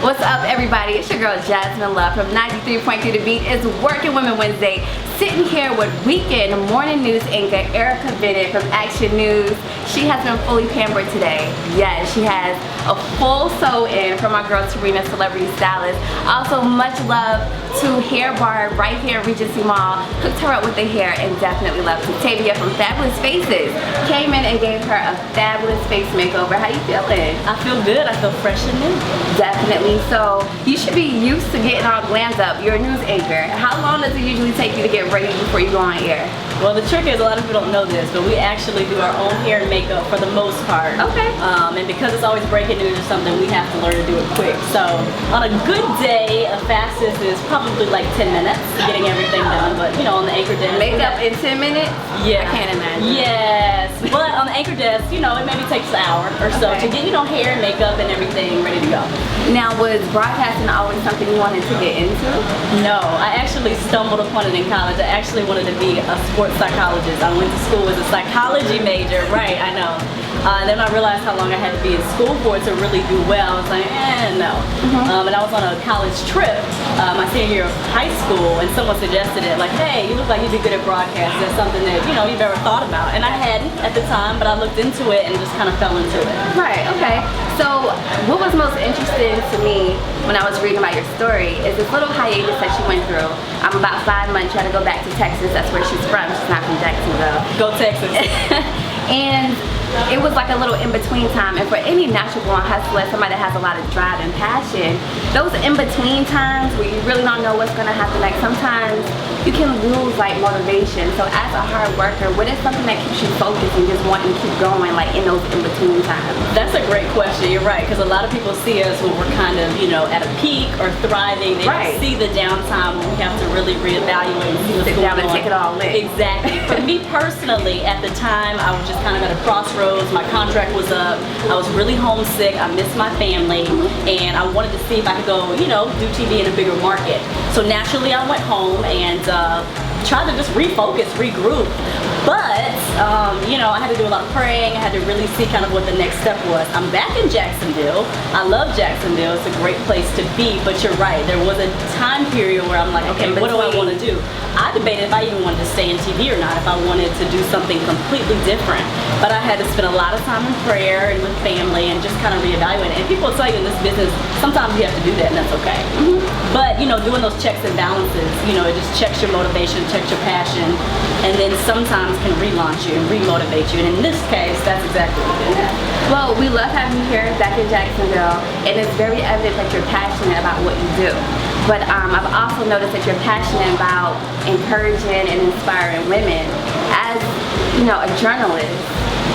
What's up, everybody? It's your girl Jasmine Love from 93.3 The Beat. It's Working Women Wednesday. Sitting here with weekend morning news anchor Erica Bennett from Action News. She has been fully pampered today. Yes, she has a full sew-in from my girl Tarina, celebrity stylist. Also, much love to Hair Bar right here in Regency Mall. Hooked her up with the hair, and definitely love to Tavia from Fabulous Faces. Came in and gave her a fabulous face makeover. How you feeling? I feel good. I feel fresh and new. Definitely. So you should be used to getting all glammed up. You're a news anchor. How long does it usually take you to get ready before you go on air? Well, the trick is, a lot of people don't know this, but we actually do our own hair and makeup for the most part. Okay. And because it's always breaking news or something, we have to learn to do it quick. So on a good day, a fastest is probably like 10 minutes getting everything done. But you know, on the anchor desk, Makeup in 10 minutes? Yeah. I can't imagine. Yes. But on the anchor desk, you know, it maybe takes an hour or so to get, you know, hair and makeup and everything ready to go. Now, was broadcasting always something you wanted to get into? No, I actually stumbled upon it in college. I actually wanted to be a sports psychologist. I went to school as a psychology major, right, I know. Then I realized how long I had to be in school for it to really do well. I was like, no. And I was on a college trip my senior year of high school, and someone suggested it, like, hey, you look like you'd be good at broadcast. That's something that, you know, you've ever thought about. And I hadn't at the time, but I looked into it and just kind of fell into it. Right, okay. So what was most interesting to me when I was reading about your story is this little hiatus that you went through. About 5 months, you had to go back to Texas. That's where she's from. She's not from Jacksonville. Go Texas. And it was like a little in-between time, and for any natural born hustler, somebody that has a lot of drive and passion, those in-between times where you really don't know what's going to happen, like sometimes you can lose like motivation. So as a hard worker, what is something that keeps you focused and just wanting to keep going like in those in-between times? That's a great question. You're right, because a lot of people see us when we're kind of, you know, at a peak or thriving. They don't see the downtime when we have to really reevaluate and see what's Sit going down and on. take it all in. Exactly. For me personally, at the time, I was just kind of at a crossroads. My contract was up. I was really homesick. I missed my family, and I wanted to see if I could go, you know, do TV in a bigger market. So naturally, I went home and tried to just refocus, regroup. But, you know, I had to do a lot of praying. I had to really see kind of what the next step was. I'm back in Jacksonville. I love Jacksonville. It's a great place to be, but you're right. There was a time period where I'm like, okay, what do I want to do? I debated if I even wanted to stay in TV or not, if I wanted to do something completely different. But I had to spend a lot of time in prayer and with family and just kind of reevaluate it. And people tell you in this business, sometimes you have to do that, and that's okay. But, you know, doing those checks and balances, you know, it just checks your motivation, checks your passion, and then sometimes can relaunch you and remotivate you. And in this case, that's exactly what it is. Well, we love having you here back in Jacksonville, and it's very evident that you're passionate about what you do. But I've also noticed that you're passionate about encouraging and inspiring women. As, you know, a journalist,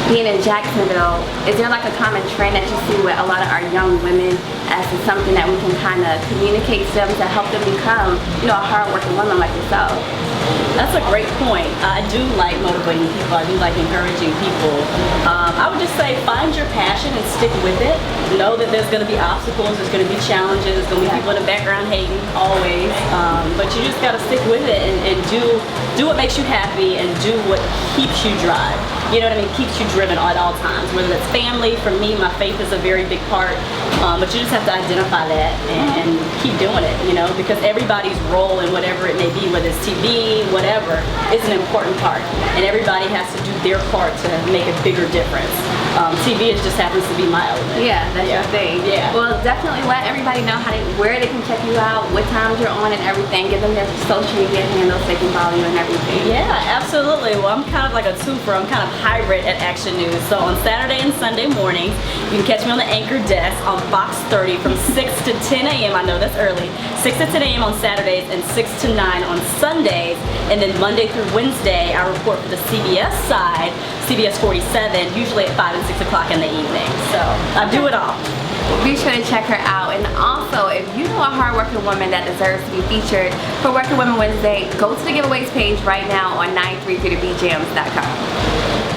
being in Jacksonville, is there like a common trend that you see with a lot of our young women as to something that we can kind of communicate to them to help them become, you know, a hard-working woman like yourself? That's a great point. I do like motivating people. I do like encouraging people. I would just say find your passion and stick with it. Know that there's going to be obstacles, there's going to be challenges, there's going to be people in the background hating, always. But you just got to stick with it and do what makes you happy and do what keeps you drive. You know what I mean? Keeps you driven at all times. Whether that's family, for me, my faith is a very big part. But you just have to identify that and keep doing it, you know, because everybody's role in whatever it may be, whether it's TV, whatever, is an important part. And everybody has to do their part to make a bigger difference. TV just happens to be my element. Yeah, that's your thing. Yeah. Well, definitely let everybody know where they can check you out, what times you're on and everything. Give them their social media handles so they can follow you and everything. Yeah, absolutely. Well, I'm kind of like a twofer. I'm kind of hybrid at Action News. So on Saturday and Sunday mornings, you can catch me on the anchor desk on Fox 30 from 6 to 10 a.m. I know that's early. 6 to 10 a.m. on Saturdays and 6 to 9 on Sundays. And then Monday through Wednesday, I report for the CBS side, CBS 47, usually at 5 and 6 o'clock in the evening. So I do it all. Be sure to check her out. And also, if you know a hardworking woman that deserves to be featured for Working Women Wednesday, go to the giveaways page right now on 933thebjams.com.